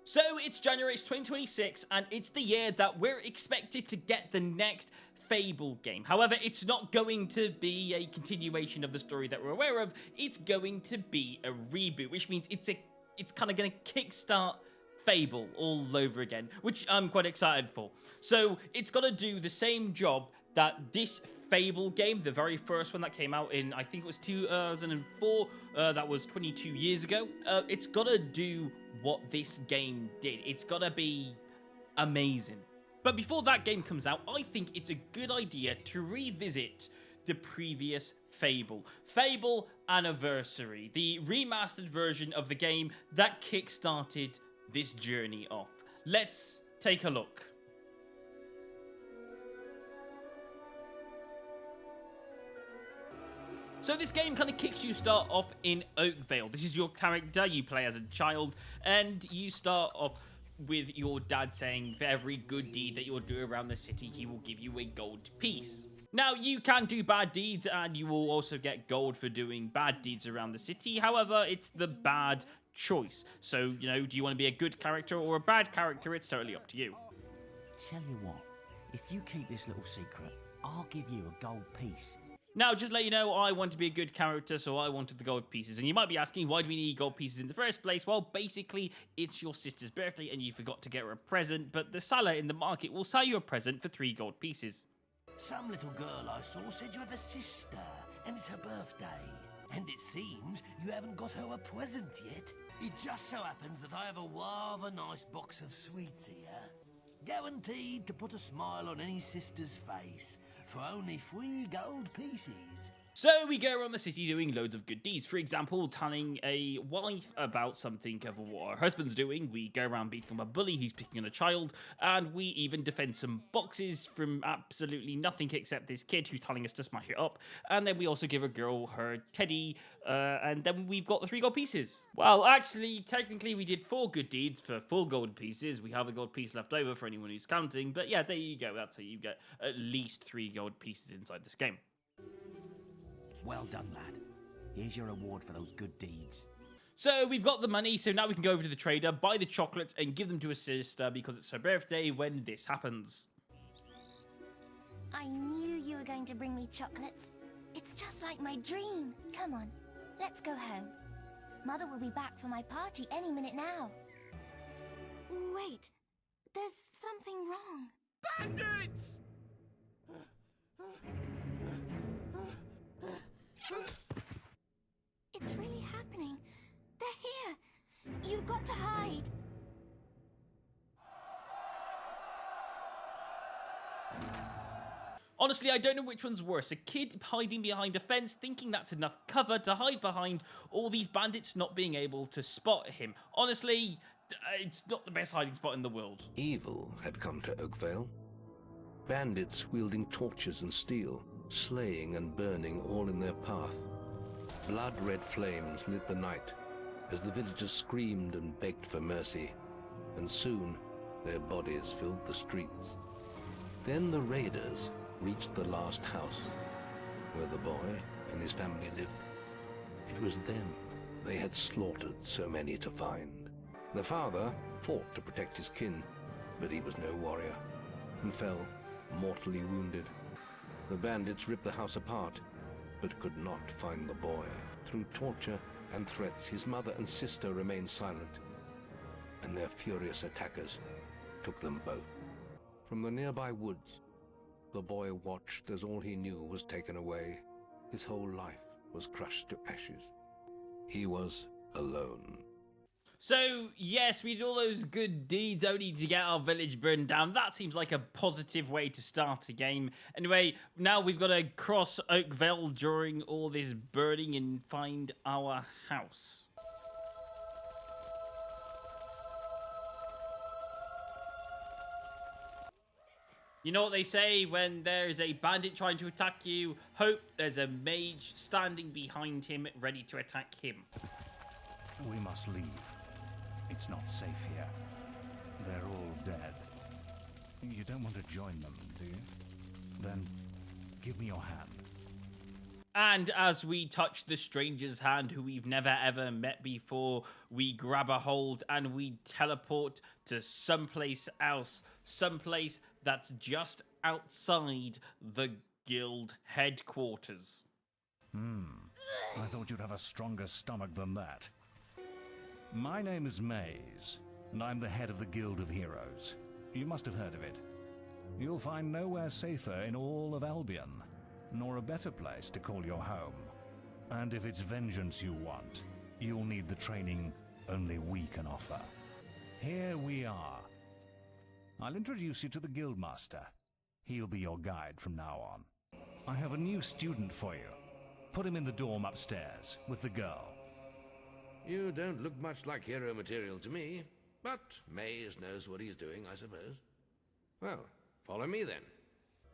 So it's January 2026, and it's the year that we're expected to get the next Fable game. However, it's not going to be a continuation of the story that we're aware of. It's going to be a reboot, which means it's kind of going to kickstart Fable all over again, which I'm quite excited for. So it's got to do the same job that this Fable game, the very first one that came out in, I think it was 2004, that was 22 years ago, it's got to do what this game did. It's got to be amazing. But before that game comes out, I think it's a good idea to revisit the previous Fable. Fable Anniversary, the remastered version of the game that kickstarted this journey off. Let's take a look. So this game kind of kicks you start off in Oakvale. This is your character, you play as a child, and you start off with your dad saying for every good deed that you'll do around the city, he will give you a gold piece. Now, you can do bad deeds, and you will also get gold for doing bad deeds around the city. However, it's the bad choice. So, you know, do you want to be a good character or a bad character? It's totally up to you. Tell you what, if you keep this little secret, I'll give you a gold piece. Now, just to let you know, I want to be a good character, so I wanted the gold pieces. And you might be asking, why do we need gold pieces in the first place? Well, basically, it's your sister's birthday and you forgot to get her a present, but the seller in the market will sell you a present for 3 gold pieces. Some little girl I saw said you have a sister, and it's her birthday. And it seems you haven't got her a present yet. It just so happens that I have a rather nice box of sweets here. Guaranteed to put a smile on any sister's face. For only 3 gold pieces. So we go around the city doing loads of good deeds. For example, telling a wife about something of what her husband's doing. We go around beating a bully who's picking on a child. And we even defend some boxes from absolutely nothing except this kid who's telling us to smash it up. And then we also give a girl her teddy. And then we've got the 3 gold pieces. Well, actually, technically we did 4 good deeds for 4 gold pieces. We have a gold piece left over for anyone who's counting. But yeah, there you go. That's how you get at least 3 gold pieces inside this game. Well done, lad. Here's your reward for those good deeds. So we've got the money, so now we can go over to the trader, buy the chocolates, and give them to his sister because it's her birthday when this happens. I knew you were going to bring me chocolates. It's just like my dream. Come on, let's go home. Mother will be back for my party any minute now. Wait, there's something wrong. Bandits! It's really happening. They're here. You've got to hide. Honestly, I don't know which one's worse. A kid hiding behind a fence, thinking that's enough cover to hide behind, or these bandits not being able to spot him. Honestly, it's not the best hiding spot in the world. Evil had come to Oakvale. Bandits wielding torches and steel, slaying and burning all in their path. Blood-red flames lit the night as the villagers screamed and begged for mercy, and soon their bodies filled the streets. Then the raiders reached the last house where the boy and his family lived. It was them they had slaughtered so many to find. The father fought to protect his kin, but he was no warrior and fell mortally wounded. The bandits ripped the house apart, but could not find the boy. Through torture and threats, his mother and sister remained silent, and their furious attackers took them both. From the nearby woods, the boy watched as all he knew was taken away. His whole life was crushed to ashes. He was alone. So, yes, we did all those good deeds only to get our village burned down. That seems like a positive way to start a game. Anyway, now we've got to cross Oakvale during all this burning and find our house. You know what they say when there's a bandit trying to attack you? Hope there's a mage standing behind him ready to attack him. We must leave. It's not safe here. They're all dead. You don't want to join them, do you? Then give me your hand. And as we touch the stranger's hand who we've never ever met before, we grab a hold and we teleport to someplace else, someplace that's just outside the guild headquarters. I thought you'd have a stronger stomach than that. My name is Maze, and I'm the head of the Guild of Heroes. You must have heard of it. You'll find nowhere safer in all of Albion, nor a better place to call your home. And if it's vengeance you want, you'll need the training only we can offer. Here we are. I'll introduce you to the Guildmaster. He'll be your guide from now on. I have a new student for you. Put him in the dorm upstairs with the girl. You don't look much like hero material to me, but Maze knows what he's doing, I suppose. Well, follow me then.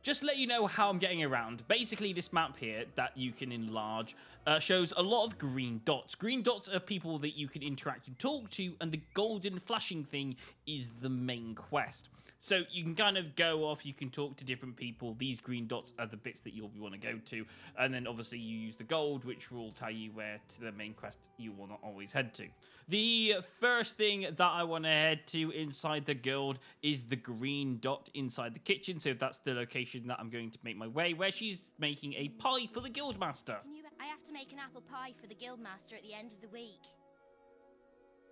Just to let you know how I'm getting around, basically this map here that you can enlarge shows a lot of green dots. Green dots are people that you can interact and talk to, and the golden flashing thing is the main quest. So you can kind of go off, you can talk to different people. These green dots are the bits that you'll want to go to, and then obviously you use the gold, which will tell you where to the main quest you will not always head to. The first thing that I want to head to inside the guild is the green dot inside the kitchen, so that's the location that I'm going to make my way, where she's making a pie for the guildmaster. I have to make an apple pie for the guildmaster at the end of the week.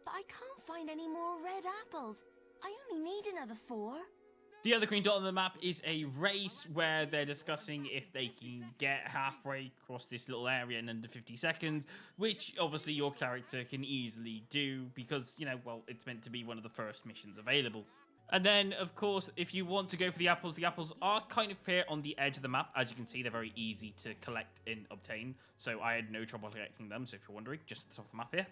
But I can't find any more red apples. I only need another 4. The other green dot on the map is a race where they're discussing if they can get halfway across this little area in under 50 seconds, which obviously your character can easily do because, you know, well, it's meant to be one of the first missions available. And then, of course, if you want to go for the apples are kind of here on the edge of the map. As you can see, they're very easy to collect and obtain, so I had no trouble collecting them, so if you're wondering, just off the map here.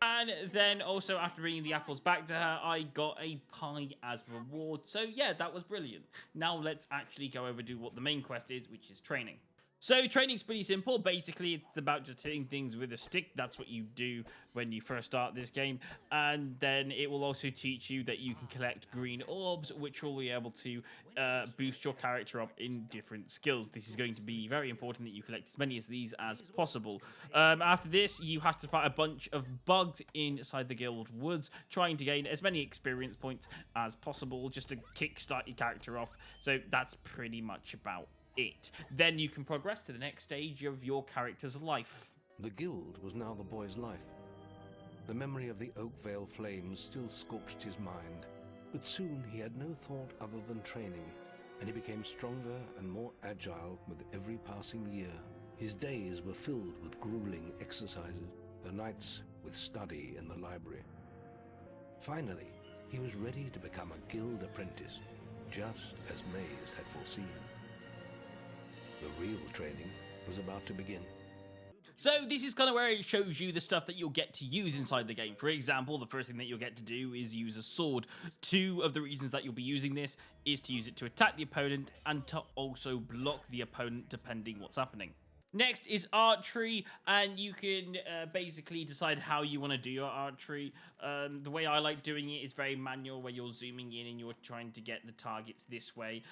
And then also after bringing the apples back to her, I got a pie as reward. So yeah, that was brilliant. Now let's actually go over to what the main quest is, which is training. So training's pretty simple. Basically, it's about just hitting things with a stick. That's what you do when you first start this game. And then it will also teach you that you can collect green orbs, which will be able to boost your character up in different skills. This is going to be very important that you collect as many of these as possible. After this, you have to fight a bunch of bugs inside the guild woods, trying to gain as many experience points as possible just to kickstart your character off. So that's pretty much about it. Then you can progress to the next stage of your character's life. The guild was now the boy's life. The memory of the Oakvale flames still scorched his mind, but soon he had no thought other than training, and he became stronger and more agile with every passing year. His days were filled with grueling exercises, the nights with study in the library. Finally, he was ready to become a guild apprentice, just as Maze had foreseen. The real training was about to begin. So this is kind of where it shows you the stuff that you'll get to use inside the game. For example, the first thing that you'll get to do is use a sword. 2 of the reasons that you'll be using this is to use it to attack the opponent and to also block the opponent depending what's happening. Next is archery, and you can basically decide how you want to do your archery. The way I like doing it is very manual, where you're zooming in and you're trying to get the targets this way.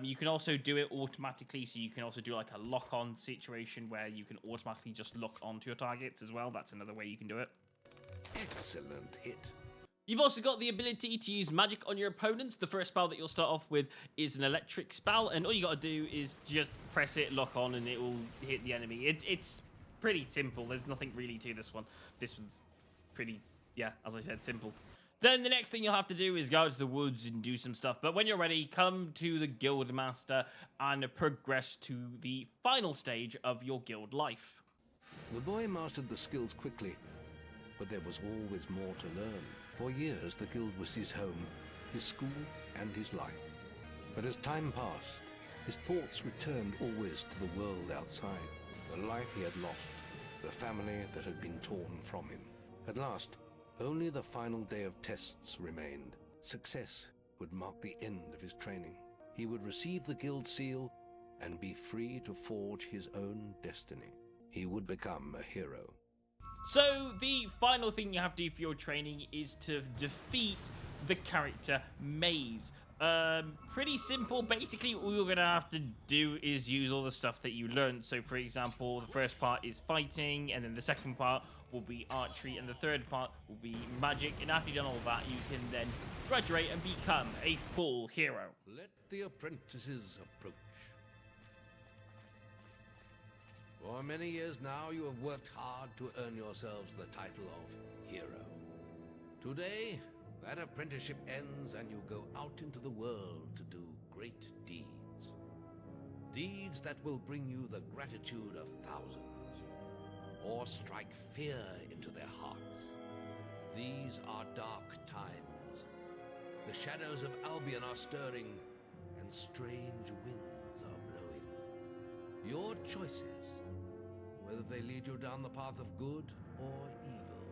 You can also do it automatically, so you can also do like a lock-on situation where you can automatically just lock onto your targets as well. That's another way you can do it. Excellent hit. You've also got the ability to use magic on your opponents. The first spell that you'll start off with is an electric spell, and all you got to do is just press it, lock on, and it will hit the enemy. It's pretty simple. There's nothing really to this one. This one's pretty, yeah, as I said, simple. Then the next thing you'll have to do is go out to the woods and do some stuff. But when you're ready, come to the Guildmaster and progress to the final stage of your guild life. The boy mastered the skills quickly, but there was always more to learn. For years, the guild was his home, his school, and his life. But as time passed, his thoughts returned always to the world outside, the life he had lost, the family that had been torn from him. At last, only the final day of tests remained. Success would mark the end of his training. He would receive the guild seal and be free to forge his own destiny. He would become a hero. So the final thing you have to do for your training is to defeat the character Maze. Pretty simple. Basically, all you're gonna have to do is use all the stuff that you learned. So, for example, the first part is fighting, and then the second part will be archery, and the third part will be magic. And after you've done all that, you can then graduate and become a full hero. Let the apprentices approach. For many years now, you have worked hard to earn yourselves the title of hero. Today, that apprenticeship ends and you go out into the world to do great deeds. Deeds that will bring you the gratitude of thousands, or strike fear into their hearts. These are dark times. The shadows of Albion are stirring, and strange winds are blowing. Your choices, whether they lead you down the path of good or evil,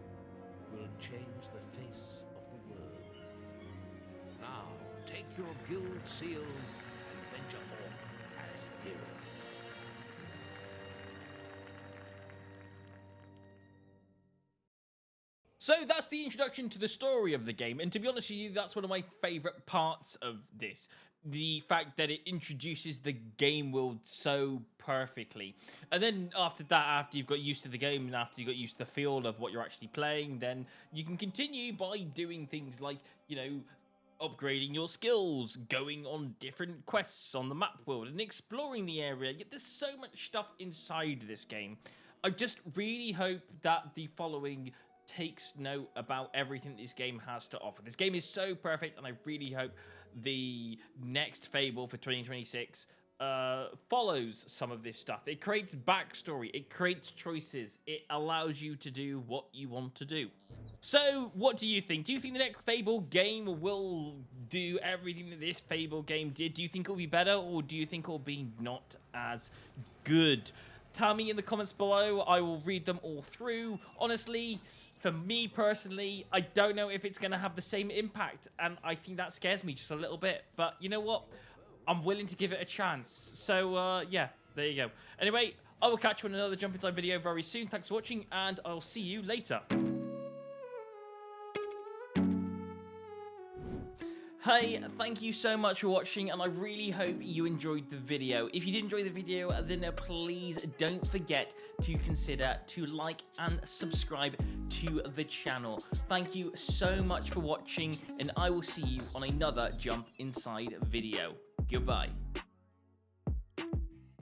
will change the face of the world. Now, take your guild seals and venture forth as heroes. So that's the introduction to the story of the game, and to be honest with you, that's one of my favourite parts of this. The fact that it introduces the game world so perfectly. And then after that, after you've got used to the game and after you got used to the feel of what you're actually playing, then you can continue by doing things like, you know, upgrading your skills, going on different quests on the map world and exploring the area. Yet there's so much stuff inside this game. I just really hope that the following takes note about everything this game has to offer. This game is so perfect, and I really hope the next Fable for 2026 follows some of this stuff. It creates backstory, it creates choices, it allows you to do what you want to do. So, what do you think? Do you think the next Fable game will do everything that this Fable game did? Do you think it'll be better, or do you think it'll be not as good? Tell me in the comments below. I will read them all through. Honestly, for me personally, I don't know if it's going to have the same impact, and I think that scares me just a little bit. But you know what? I'm willing to give it a chance. So, yeah, there you go. Anyway, I will catch you in another Jump Inside video very soon. Thanks for watching, and I'll see you later. Hey, thank you so much for watching, and I really hope you enjoyed the video. If you did enjoy the video, then please don't forget to consider to like and subscribe to the channel. Thank you so much for watching, and I will see you on another Jump Inside video. Goodbye.